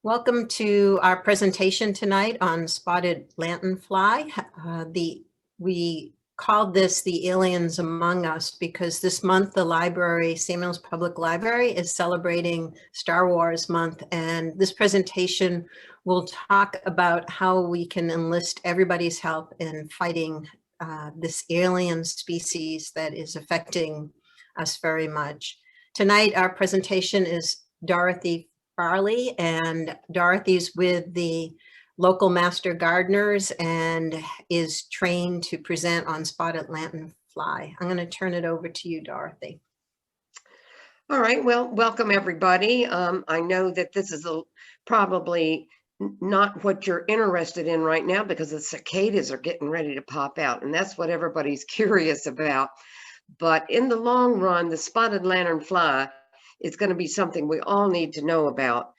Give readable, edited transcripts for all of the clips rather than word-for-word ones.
Welcome to our presentation tonight on Spotted Lanternfly. We called this the Aliens Among Us because this month the library, Samuel's Public Library, is celebrating Star Wars month, and this presentation will talk about how we can enlist everybody's help in fighting this alien species that is affecting us very much. Tonight our presentation is Dorothy Farley, and Dorothy's with the local master gardeners and is trained to present on Spotted Lanternfly. I'm going to turn it over to you, Dorothy. All right, well, welcome everybody. I know that this is probably not what you're interested in right now because the cicadas are getting ready to pop out, and that's what everybody's curious about. But in the long run, the spotted lanternfly is going to be something we all need to know about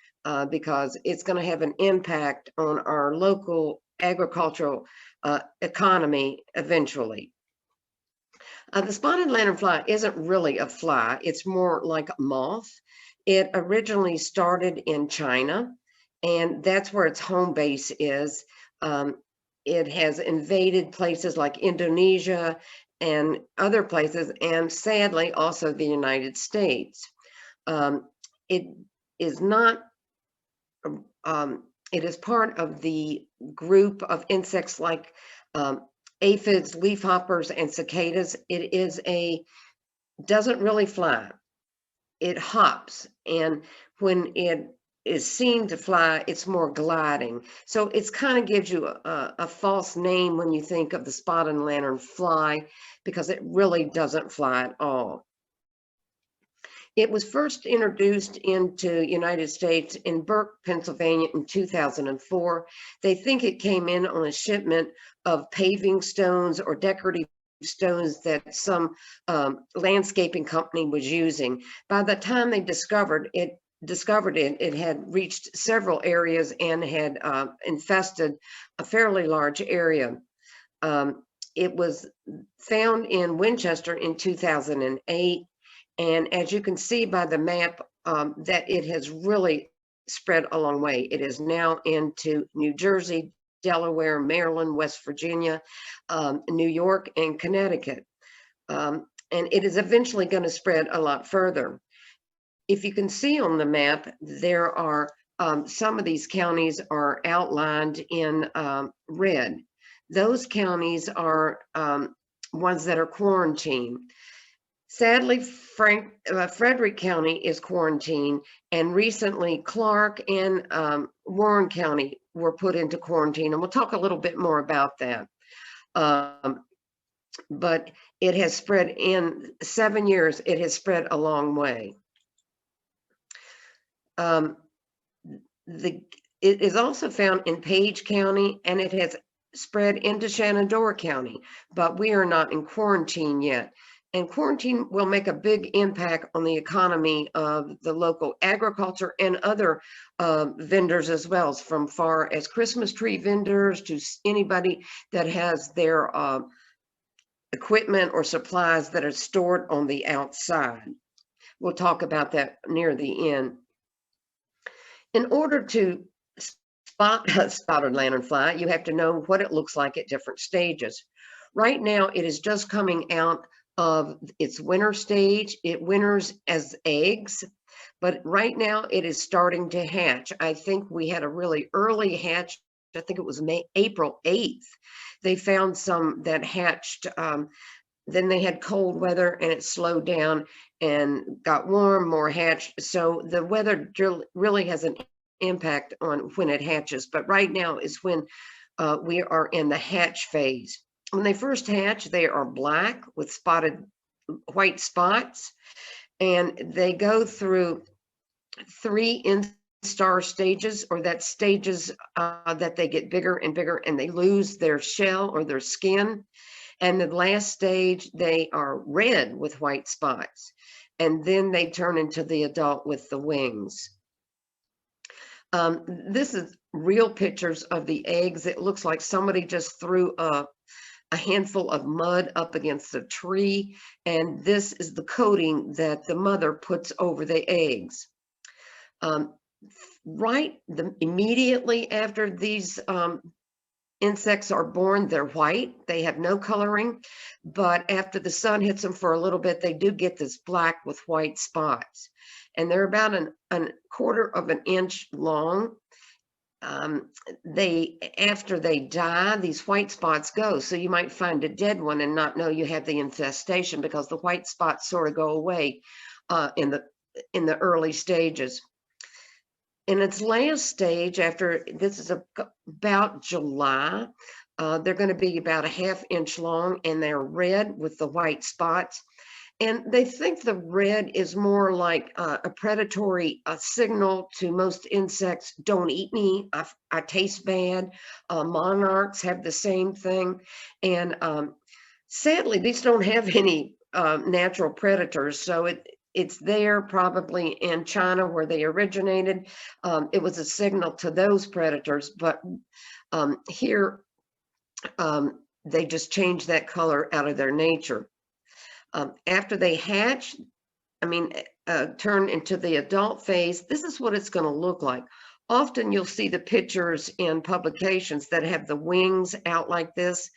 because it's going to have an impact on our local agricultural economy eventually. The spotted lanternfly isn't really a fly, it's more like a moth. It originally started in China, and that's where its home base is. It has invaded places like Indonesia and other places, and sadly also the United States. It is not, it is part of the group of insects like aphids, leafhoppers, and cicadas. It is doesn't really fly. It hops, and when it is seen to fly, it's more gliding. So it's kind of gives you a false name when you think of the spotted lanternfly, because it really doesn't fly at all. It was first introduced into United States in Burke, Pennsylvania in 2004. They think it came in on a shipment of paving stones or decorative stones that some landscaping company was using. By the time they discovered it, it had reached several areas and had infested a fairly large area. It was found in Winchester in 2008. And as you can see by the map, that it has really spread a long way. It is now into New Jersey, Delaware, Maryland, West Virginia, New York, and Connecticut. And it is eventually going to spread a lot further. If you can see on the map, there are some of these counties are outlined in red. Those counties are ones that are quarantined. Sadly, Frederick County is quarantined, and recently Clark and Warren County were put into quarantine, and we'll talk a little bit more about that. But it has spread in 7 years, it has spread a long way. It is also found in Page County, and it has spread into Shenandoah County, but we are not in quarantine yet. And quarantine will make a big impact on the economy of the local agriculture and other vendors as well, from far as Christmas tree vendors to anybody that has their equipment or supplies that are stored on the outside. We'll talk about that near the end. In order to spot a spotted lanternfly, you have to know what it looks like at different stages. Right now, it is just coming out of its winter stage. It winters as eggs, but right now it is starting to hatch. I think we had a really early hatch. I think it was April 8th. They found some that hatched. Then they had cold weather and it slowed down and got warm, more hatched. So the weather really has an impact on when it hatches. But right now is when we are in the hatch phase. When they first hatch, they are black with spotted white spots, and they go through 3 instar stages, or that stages that they get bigger and bigger and they lose their shell or their skin. And the last stage, they are red with white spots, and then they turn into the adult with the wings. This is real pictures of the eggs. It looks like somebody just threw a handful of mud up against a tree, and this is the coating that the mother puts over the eggs. Immediately after these insects are born, they're white. They have no coloring, but after the sun hits them for a little bit, they do get this black with white spots. And they're about a quarter of an inch long. After they die, these white spots go. So you might find a dead one and not know you have the infestation because the white spots sort of go away in the early stages. In its last stage, after this is about July, they're going to be about a ½ inch long, and they're red with the white spots. And they think the red is more like a predatory signal to most insects: don't eat me, I taste bad. Monarchs have the same thing. And sadly, these don't have any natural predators, so it's there probably in China where they originated. It was a signal to those predators, but here they just changed that color out of their nature. After they hatch, turn into the adult phase, this is what it's going to look like. Often you'll see the pictures in publications that have the wings out like this.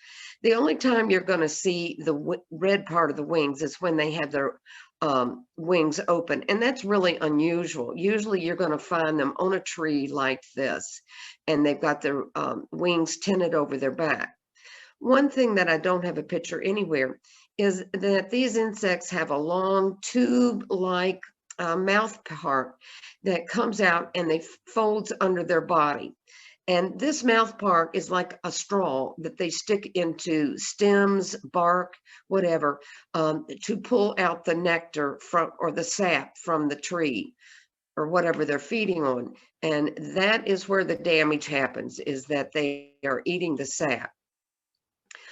The only time you're going to see the red part of the wings is when they have their wings open, and that's really unusual. Usually you're going to find them on a tree like this, and they've got their wings tinted over their back. One thing that I don't have a picture anywhere is that these insects have a long tube-like mouth part that comes out and they folds under their body. And this mouth part is like a straw that they stick into stems, bark, whatever, to pull out the nectar from, or the sap from the tree or whatever they're feeding on. And that is where the damage happens, is that they are eating the sap.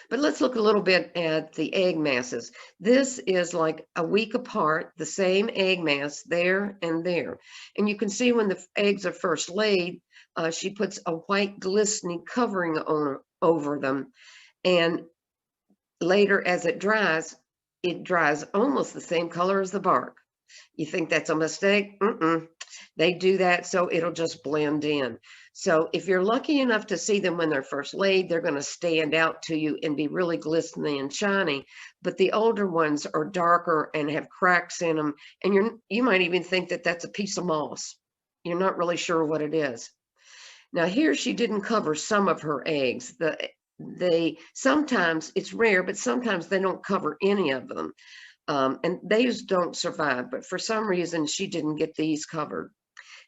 But let's look a little bit at the egg masses. This is like a week apart, the same egg mass there and there. And you can see when the eggs are first laid, she puts a white glistening covering over them. And later, as it dries almost the same color as the bark. You think that's a mistake? They do that so it'll just blend in. So if you're lucky enough to see them when they're first laid, they're going to stand out to you and be really glistening and shiny. But the older ones are darker and have cracks in them, and you might even think that that's a piece of moss. You're not really sure what it is. Now here she didn't cover some of her eggs. Sometimes it's rare, but sometimes they don't cover any of them. And these don't survive, but for some reason she didn't get these covered.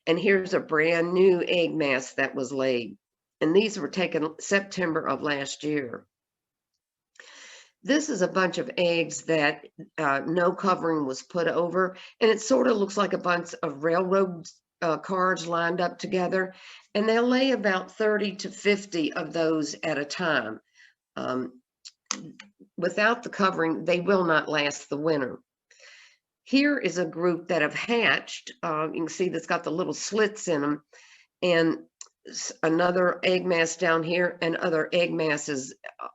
And here's a brand new egg mass that was laid. And these were taken September of last year. This is a bunch of eggs that no covering was put over, and it sort of looks like a bunch of railroad cars lined up together. And they'll lay about 30 to 50 of those at a time. Without the covering, they will not last the winter. Here is a group that have hatched. You can see that's got the little slits in them, and another egg mass down here and other egg masses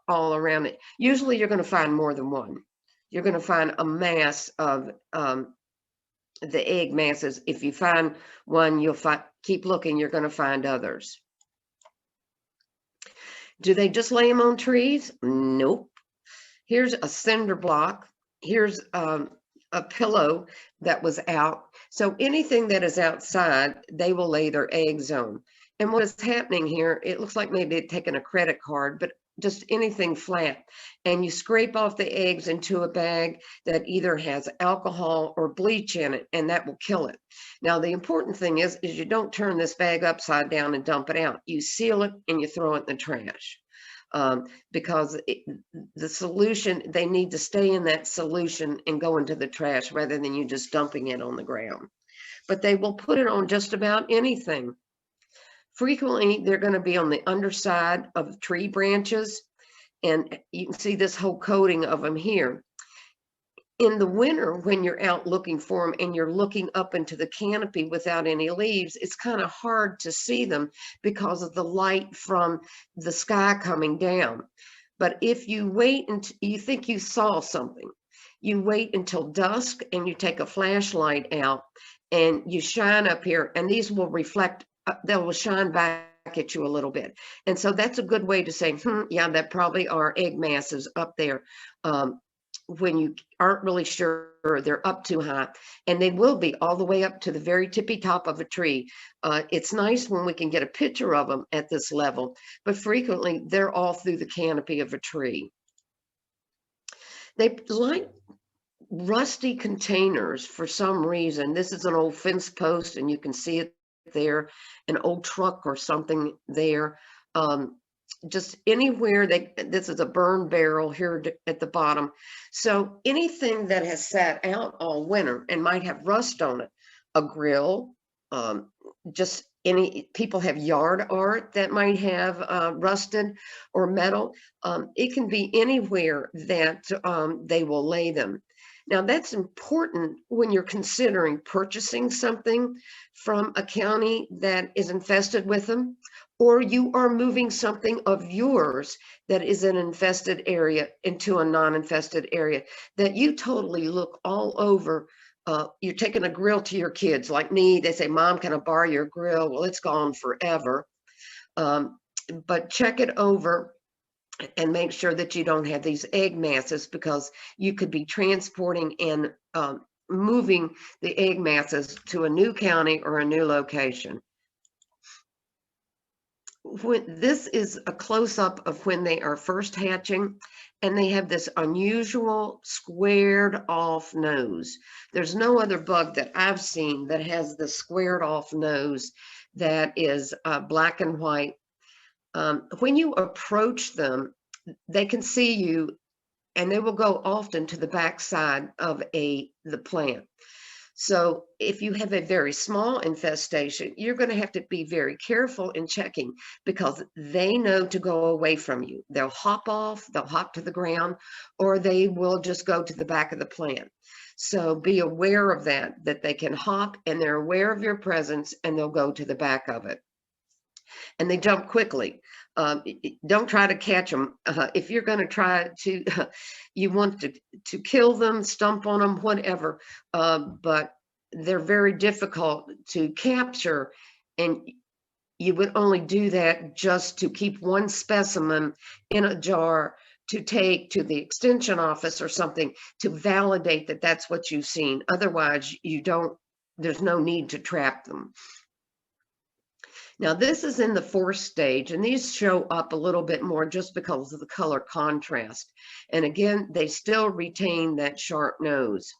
all around it. Usually you're going to find more than one. You're going to find a mass of the egg masses. If you find one, you'll keep looking, you're going to find others. Do they just lay them on trees? Nope. Here's a cinder block. Here's a pillow that was out. So anything that is outside, they will lay their eggs on. And what is happening here, it looks like maybe they've taken a credit card, but just anything flat. And you scrape off the eggs into a bag that either has alcohol or bleach in it, and that will kill it. Now, the important thing is you don't turn this bag upside down and dump it out. You seal it and you throw it in the trash. Because the solution, they need to stay in that solution and go into the trash rather than you just dumping it on the ground. But they will put it on just about anything. Frequently, they're going to be on the underside of tree branches, and you can see this whole coating of them here. In the winter, when you're out looking for them and you're looking up into the canopy without any leaves, it's kind of hard to see them because of the light from the sky coming down. But if you wait until you think you saw something, you wait until dusk and you take a flashlight out and you shine up here, and these will reflect, they will shine back at you a little bit. And so that's a good way to say, yeah, that probably are egg masses up there. When you aren't really sure, they're up too high, and they will be all the way up to the very tippy top of a tree. It's nice when we can get a picture of them at this level, but frequently they're all through the canopy of a tree. They like rusty containers for some reason. This is an old fence post, and you can see it there, an old truck or something there. Just anywhere this is a burn barrel here at the bottom. So anything that has sat out all winter and might have rust on it, a grill, just any people have yard art that might have rusted or metal. It can be anywhere that they will lay them. Now that's important when you're considering purchasing something from a county that is infested with them, or you are moving something of yours that is an infested area into a non-infested area, that you totally look all over. You're taking a grill to your kids, like me. They say, Mom, can I borrow your grill? Well, it's gone forever. But check it over and make sure that you don't have these egg masses, because you could be transporting and moving the egg masses to a new county or a new location. This is a close-up of when they are first hatching, and they have this unusual squared off nose. There's no other bug that I've seen that has the squared off nose that is black and white. When you approach them, they can see you, and they will go often to the back side of the plant. So if you have a very small infestation, you're going to have to be very careful in checking, because they know to go away from you. They'll hop off, they'll hop to the ground, or they will just go to the back of the plant. So be aware of that they can hop, and they're aware of your presence, and they'll go to the back of it. And they jump quickly. Don't try to catch them. If you're going to try to, you want to kill them, stomp on them, whatever, but they're very difficult to capture, and you would only do that just to keep one specimen in a jar to take to the extension office or something to validate that that's what you've seen. Otherwise, there's no need to trap them. Now this is in the 4th stage, and these show up a little bit more just because of the color contrast. And again, they still retain that sharp nose.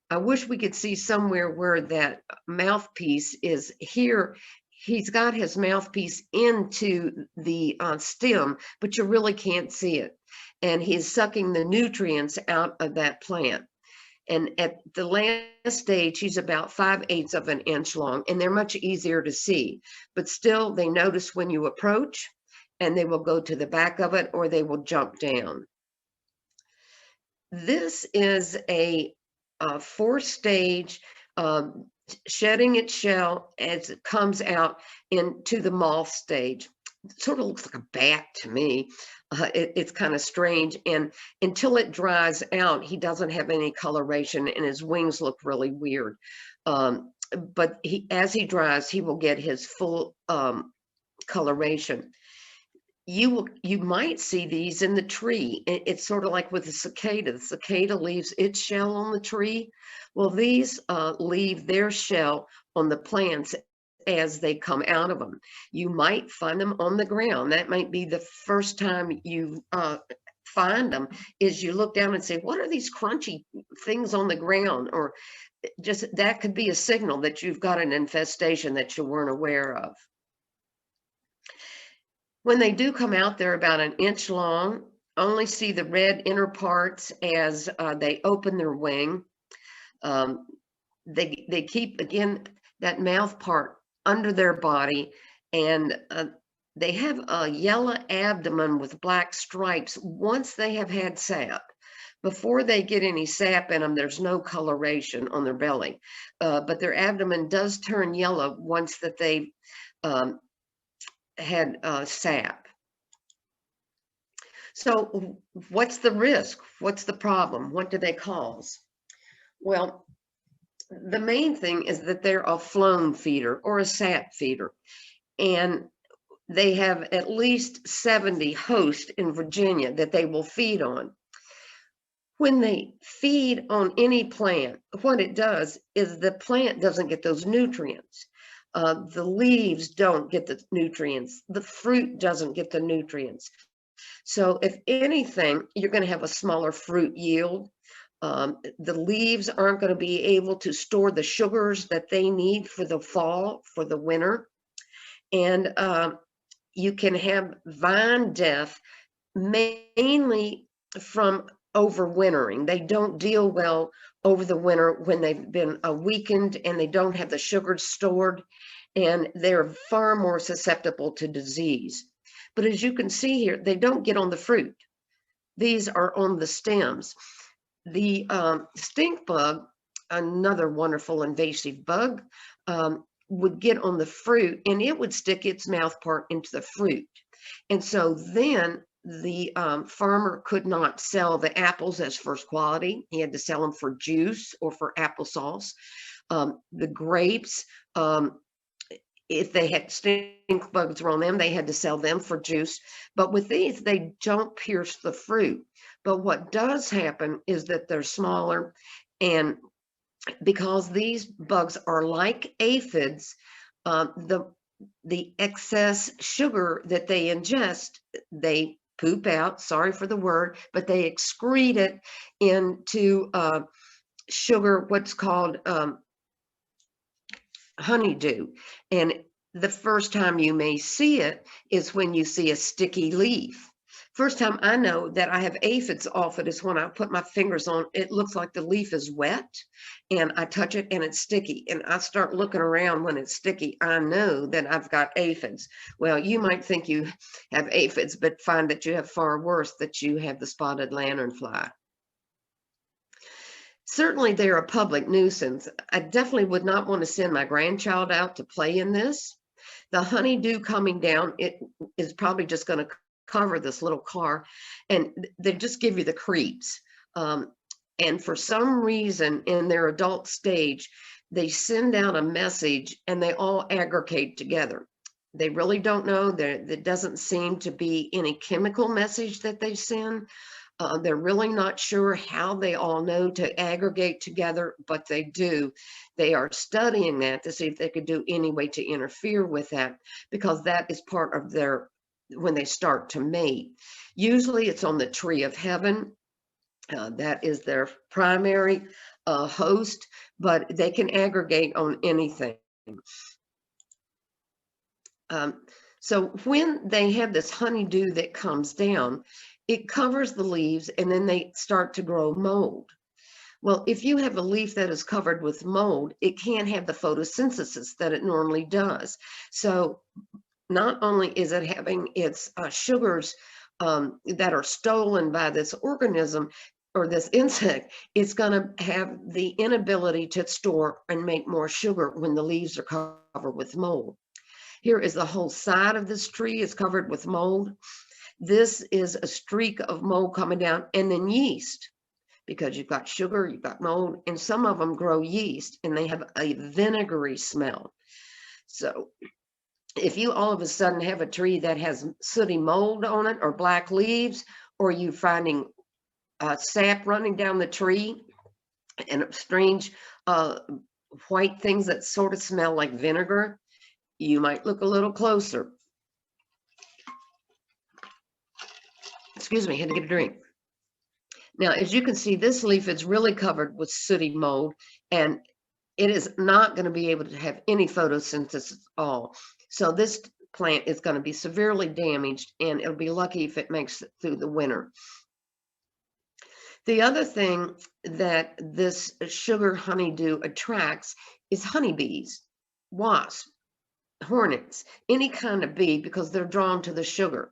I wish we could see somewhere where that mouthpiece is here. He's got his mouthpiece into the stem, but you really can't see it. And he's sucking the nutrients out of that plant. And at the last stage, he's about 5/8 of an inch long, and they're much easier to see. But still, they notice when you approach, and they will go to the back of it, or they will jump down. This is a 4-stage shedding its shell as it comes out into the moth stage. It sort of looks like a bat to me. It's kind of strange, and until it dries out, he doesn't have any coloration, and his wings look really weird. But as he dries, he will get his full coloration. You might see these in the tree. It's sort of like with the cicada. The cicada leaves its shell on the tree. Well, these leave their shell on the plants as they come out of them. You might find them on the ground. That might be the first time you find them, is you look down and say, what are these crunchy things on the ground? Or just that could be a signal that you've got an infestation that you weren't aware of. When they do come out, they're about an inch long. Only see the red inner parts as they open their wing. They keep, again, that mouth part under their body, and they have a yellow abdomen with black stripes once they have had sap. Before they get any sap in them, there's no coloration on their belly, but their abdomen does turn yellow once that they've had sap. So what's the risk? What's the problem? What do they cause? Well, the main thing is that they're a phloem feeder or a sap feeder. And they have at least 70 hosts in Virginia that they will feed on. When they feed on any plant, what it does is the plant doesn't get those nutrients. The leaves don't get the nutrients. The fruit doesn't get the nutrients. So if anything, you're going to have a smaller fruit yield. The leaves aren't going to be able to store the sugars that they need for the fall, for the winter. And you can have vine death mainly from overwintering. They don't deal well over the winter when they've been weakened and they don't have the sugars stored, and they're far more susceptible to disease. But as you can see here, they don't get on the fruit. These are on the stems. The stink bug, another wonderful invasive bug, would get on the fruit and it would stick its mouth part into the fruit. And so then the farmer could not sell the apples as first quality. He had to sell them for juice or for applesauce. The grapes, if they had stink bugs on them, they had to sell them for juice. But with these, they don't pierce the fruit. But what does happen is that they're smaller, and because these bugs are like aphids, the excess sugar that they ingest, they poop out, sorry for the word, but they excrete it into sugar, what's called honeydew. And the first time you may see it is when you see a sticky leaf. First time I know that I have aphids off it is when I put my fingers on it. Looks like the leaf is wet and I touch it and it's sticky, and I start looking around when it's sticky. I know that I've got aphids. Well, you might think you have aphids, but find that you have far worse, that you have the spotted lanternfly. Certainly they're a public nuisance. I definitely would not want to send my grandchild out to play in this. The honeydew coming down, it is probably just going to cover this little car, and they just give you the creeps. And for some reason in their adult stage, they send out a message and they all aggregate together. They really don't know. There doesn't seem to be any chemical message that they send. They're really not sure how they all know to aggregate together, but they do. They are studying that to see if they could do any way to interfere with that, because that is part of their, when they start to mate. Usually it's on the tree of heaven. That is their primary host, but they can aggregate on anything. So when they have this honeydew that comes down, it covers the leaves and then they start to grow mold. Well, if you have a leaf that is covered with mold, it can't have the photosynthesis that it normally does. So not only is it having its sugars that are stolen by this organism or this insect, it's going to have the inability to store and make more sugar when the leaves are covered with mold. Here is the whole side of this tree is covered with mold. This is a streak of mold coming down, and then yeast, because you've got sugar, you've got mold, and some of them grow yeast and they have a vinegary smell. So if you all of a sudden have a tree that has sooty mold on it or black leaves, or you finding sap running down the tree and strange white things that sort of smell like vinegar, you might look a little closer. Excuse me, I had to get a drink. Now, as you can see, this leaf is really covered with sooty mold, and it is not going to be able to have any photosynthesis at all. So this plant is going to be severely damaged, and it'll be lucky if it makes it through the winter. The other thing that this sugar honeydew attracts is honeybees, wasps, hornets, any kind of bee, because they're drawn to the sugar.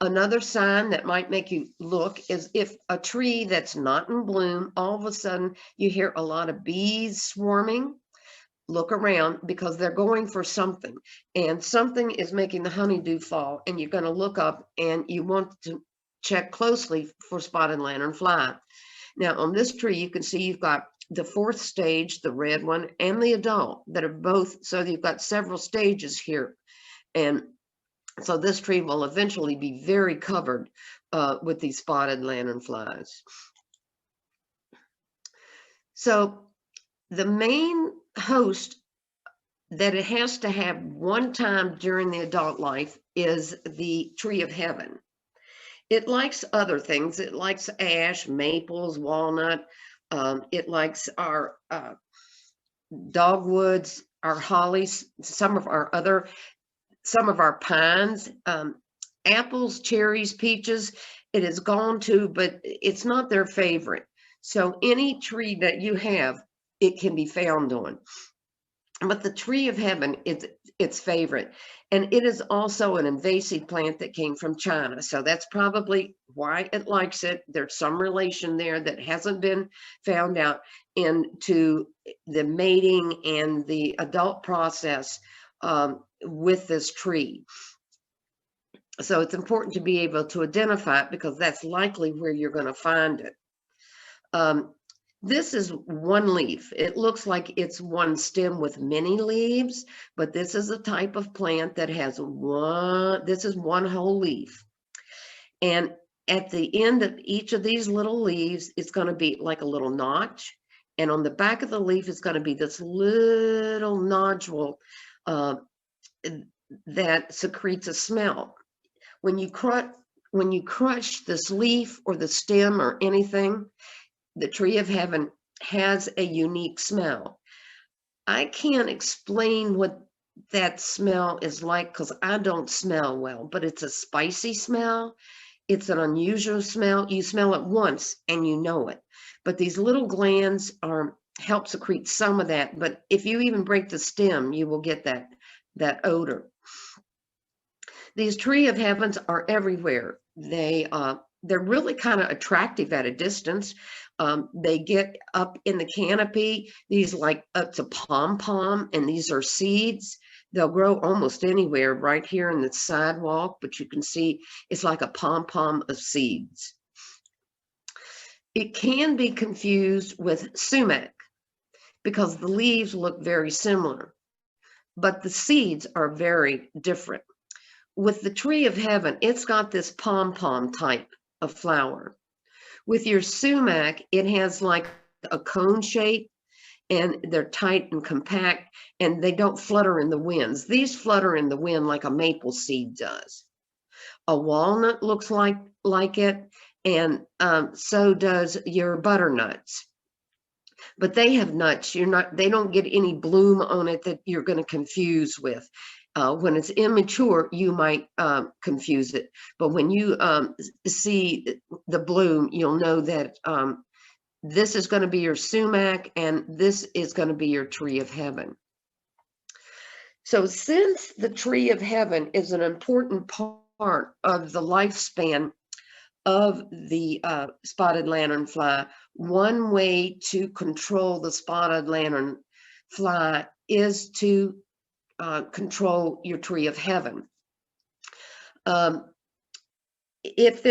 Another sign that might make you look is if a tree that's not in bloom, all of a sudden you hear a lot of bees swarming. Look around, because they're going for something, and something is making the honeydew fall, and you're going to look up and you want to check closely for spotted lanternfly. Now on this tree, you can see you've got the fourth stage, the red one, and the adult that are both, so you've got several stages here. And so this tree will eventually be very covered with these spotted lanternflies. So the main host that it has to have one time during the adult life is the tree of heaven. It likes other things. It likes ash, maples, walnut. It likes our dogwoods, our hollies, some of our pines, apples, cherries, peaches. It is gone to, but it's not their favorite. So any tree that you have, it can be found on. But the tree of heaven is its favorite. And it is also an invasive plant that came from China. So that's probably why it likes it. There's some relation there that hasn't been found out into the mating and the adult process with this tree. So it's important to be able to identify it because that's likely where you're going to find it. This is one leaf. It looks like it's one stem with many leaves, but this is a type of plant that has this is one whole leaf. And at the end of each of these little leaves, it's going to be like a little notch. And on the back of the leaf is going to be this little nodule that secretes a smell. When you crush this leaf or the stem or anything, the tree of heaven has a unique smell. I can't explain what that smell is like because I don't smell well, but it's a spicy smell. It's an unusual smell. You smell it once and you know it. But these little glands help secrete some of that. But if you even break the stem, you will get that odor. These tree of heavens are everywhere. They're really kind of attractive at a distance. They get up in the canopy. These it's a pom-pom, and these are seeds. They'll grow almost anywhere right here in the sidewalk, but you can see it's like a pom-pom of seeds. It can be confused with sumac because the leaves look very similar, but the seeds are very different. With the tree of heaven, it's got this pom-pom type of flower. With your sumac, it has like a cone shape, and they're tight and compact, and they don't flutter in the winds. These flutter in the wind like a maple seed does. A walnut looks like it, and so does your butternuts. But they have nuts. They don't get any bloom on it that you're going to confuse with. When it's immature, you might confuse it. But when you see the bloom, you'll know that this is going to be your sumac and this is going to be your tree of heaven. So since the tree of heaven is an important part of the lifespan of the spotted lanternfly, one way to control the spotted lanternfly is to control your tree of heaven. If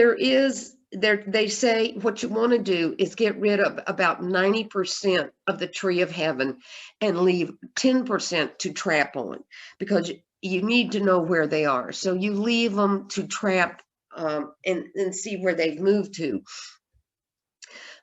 they say what you want to do is get rid of about 90% of the tree of heaven and leave 10% to trap on, because you need to know where they are. So you leave them to trap and see where they've moved to.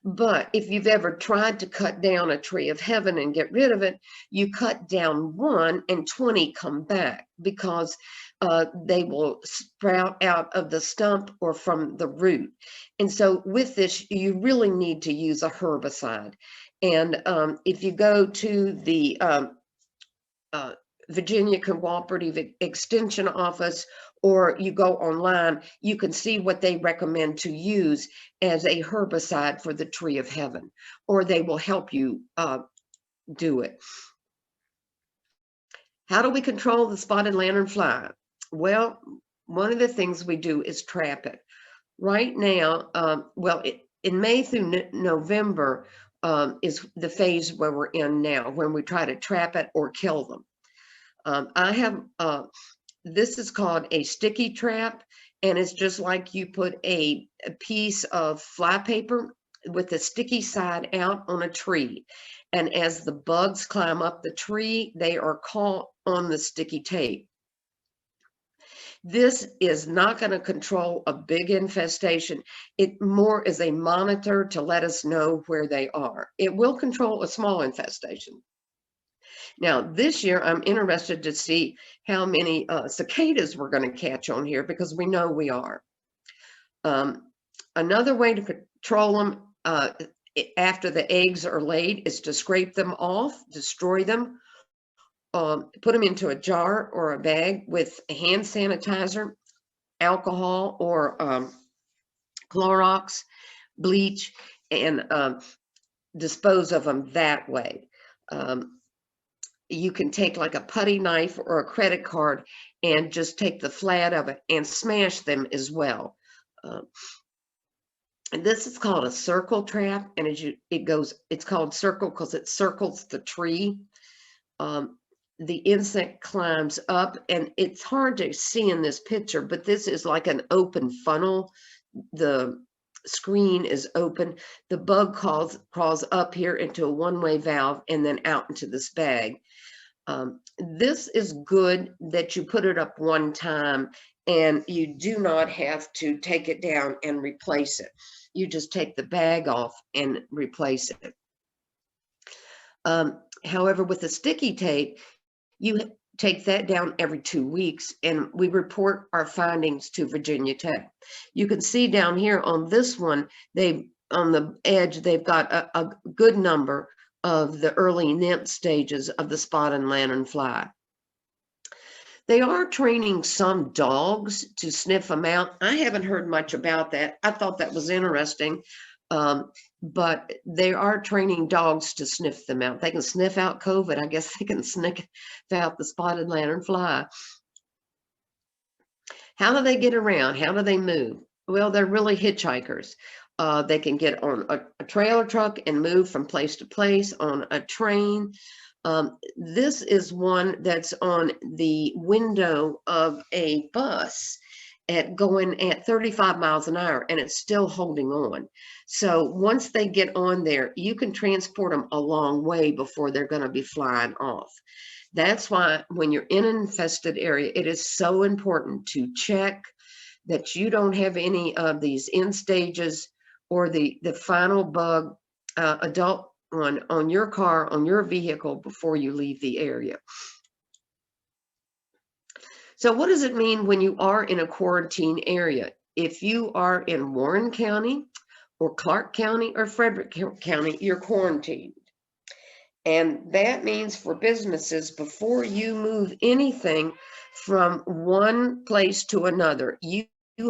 But if you've ever tried to cut down a tree of heaven and get rid of it, you cut down one and 20 come back, because they will sprout out of the stump or from the root. And so with this, you really need to use a herbicide. And if you go to the Virginia Cooperative Extension Office, or you go online, you can see what they recommend to use as a herbicide for the tree of heaven, or they will help you do it. How do we control the spotted lanternfly? Well, one of the things we do is trap it. Right now, in May through November is the phase where we're in now, when we try to trap it or kill them. I have this is called a sticky trap, and it's just like you put a piece of fly paper with the sticky side out on a tree. And as the bugs climb up the tree, they are caught on the sticky tape. This is not going to control a big infestation. It more is a monitor to let us know where they are. It will control a small infestation. Now, this year, I'm interested to see how many cicadas we're going to catch on here, because we know we are. Another way to control them after the eggs are laid is to scrape them off, destroy them, put them into a jar or a bag with hand sanitizer, alcohol, or Clorox, bleach, and dispose of them that way. You can take like a putty knife or a credit card and just take the flat of it and smash them as well. And this is called a circle trap, and it's called circle because it circles the tree. The insect climbs up, and it's hard to see in this picture, but this is like an open funnel. The screen is open. The bug crawls up here into a one-way valve and then out into this bag. This is good that you put it up one time and you do not have to take it down and replace it. You just take the bag off and replace it. However, with the sticky tape, you take that down every 2 weeks, and we report our findings to Virginia Tech. You can see down here on this one, on the edge, they've got a good number of the early nymph stages of the spotted lanternfly. They are training some dogs to sniff them out. I haven't heard much about that. I thought that was interesting. But they are training dogs to sniff them out. They can sniff out COVID. I guess they can sniff out the spotted lanternfly. How do they get around? How do they move? Well, they're really hitchhikers. They can get on a trailer truck and move from place to place, on a train. This is one that's on the window of a bus going at 35 miles an hour, and it's still holding on. So once they get on there, you can transport them a long way before they're going to be flying off. That's why when you're in an infested area, it is so important to check that you don't have any of these end stages or the final bug, adult one, on your car, on your vehicle before you leave the area. So what does it mean when you are in a quarantine area? If you are in Warren County or Clark County or Frederick County, you're quarantined. And that means for businesses, before you move anything from one place to another, you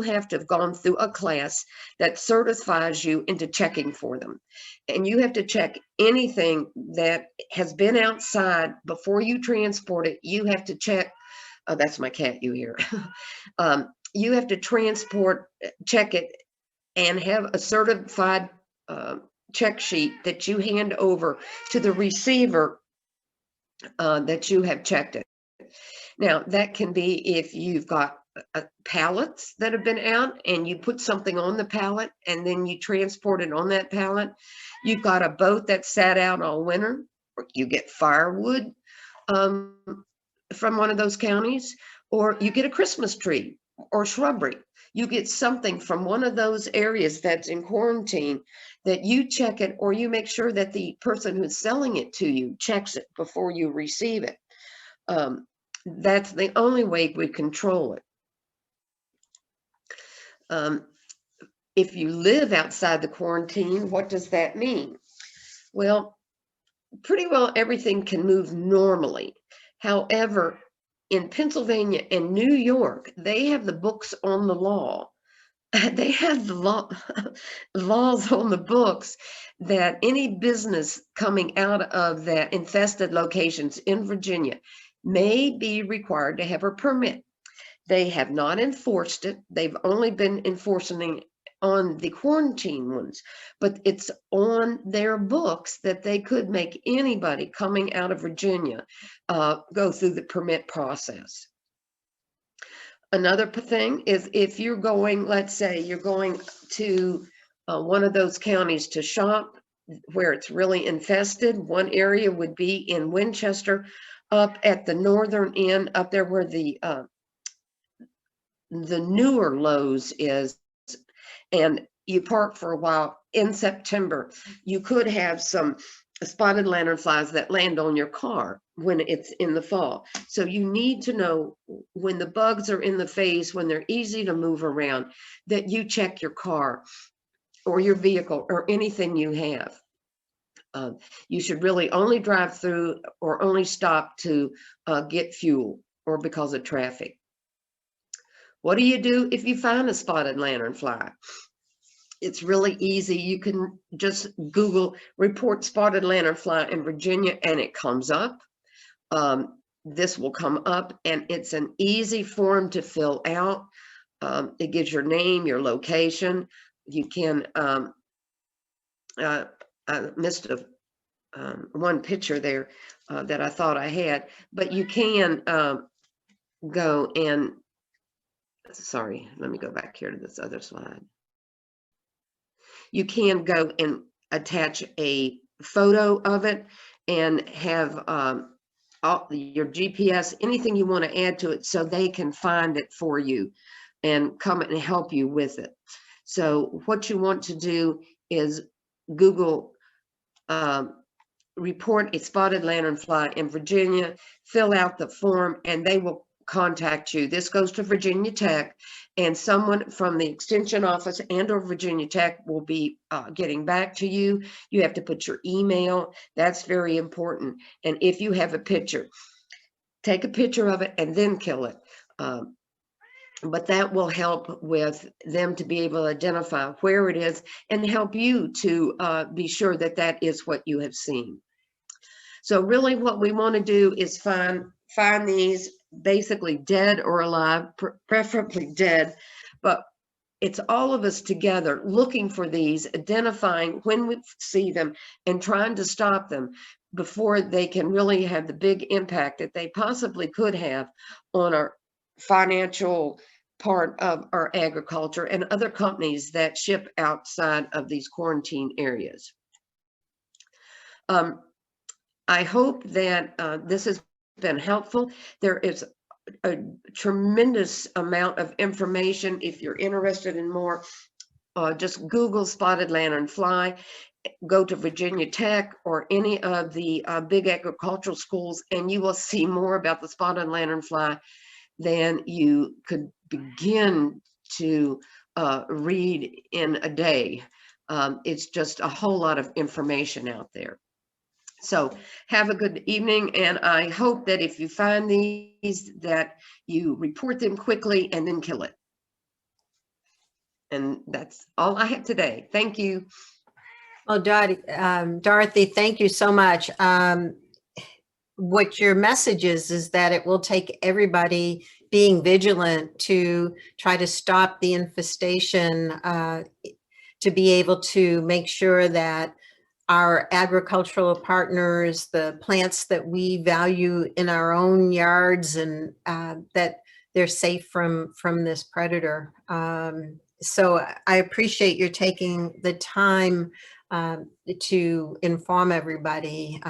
have to have gone through a class that certifies you into checking for them. And you have to check anything that has been outside before you transport it. You have to check. Oh, that's my cat you hear. You have to check it, and have a certified check sheet that you hand over to the receiver that you have checked it. Now, that can be if you've got pallets that have been out and you put something on the pallet and then you transport it on that pallet. You've got a boat that sat out all winter, or you get firewood from one of those counties, or you get a Christmas tree or shrubbery. You get something from one of those areas that's in quarantine, that you check it, or you make sure that the person who's selling it to you checks it before you receive it. That's the only way we control it. If you live outside the quarantine, what does that mean? Well, pretty well everything can move normally. However, in Pennsylvania and New York, they have the books on the law. They have the laws on the books that any business coming out of that infested locations in Virginia may be required to have a permit. They have not enforced it. They've only been enforcing on the quarantine ones, but it's on their books that they could make anybody coming out of Virginia go through the permit process. Another thing is, if you're going, let's say you're going to one of those counties to shop where it's really infested. One area would be in Winchester, up at the northern end, up there where the newer Lowe's is, and you park for a while in September. You could have some spotted lanternflies that land on your car when it's in the fall. So you need to know when the bugs are in the face, when they're easy to move around, that you check your car or your vehicle or anything you have. You should really only drive through or only stop to get fuel or because of traffic. What do you do if you find a spotted lanternfly? It's really easy. You can just Google report spotted lanternfly in Virginia and it comes up. This will come up and it's an easy form to fill out. It gives your name, your location. You can, I missed one picture there that I thought I had, but you can go and, sorry, let me go back here to this other slide. You can go and attach a photo of it and have your GPS, anything you want to add to it so they can find it for you and come and help you with it. So what you want to do is Google report a spotted lanternfly in Virginia, fill out the form, and they will contact you. This goes to Virginia Tech, and someone from the extension office and or Virginia Tech will be getting back to you. You have to put your email. That's very important. And if you have a picture, take a picture of it and then kill it. But that will help with them to be able to identify where it is and help you to be sure that that is what you have seen. So really what we want to do is find these basically dead or alive, preferably dead, but it's all of us together looking for these, identifying when we see them and trying to stop them before they can really have the big impact that they possibly could have on our financial part of our agriculture and other companies that ship outside of these quarantine areas. I hope that this has been helpful. There is a tremendous amount of information. If you're interested in more, just Google spotted lanternfly, go to Virginia Tech or any of the big agricultural schools, and you will see more about the spotted lanternfly than you could begin to read in a day. It's just a whole lot of information out there. So have a good evening, and I hope that if you find these, that you report them quickly and then kill it. And that's all I have today. Thank you. Well, Dorothy, thank you so much. What your message is that it will take everybody being vigilant to try to stop the infestation, to be able to make sure that our agricultural partners, the plants that we value in our own yards, and that they're safe from this predator. So I appreciate your taking the time to inform everybody.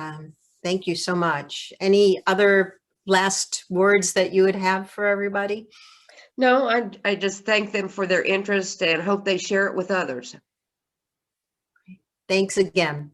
Thank you so much. Any other last words that you would have for everybody? No, I just thank them for their interest and hope they share it with others. Thanks again.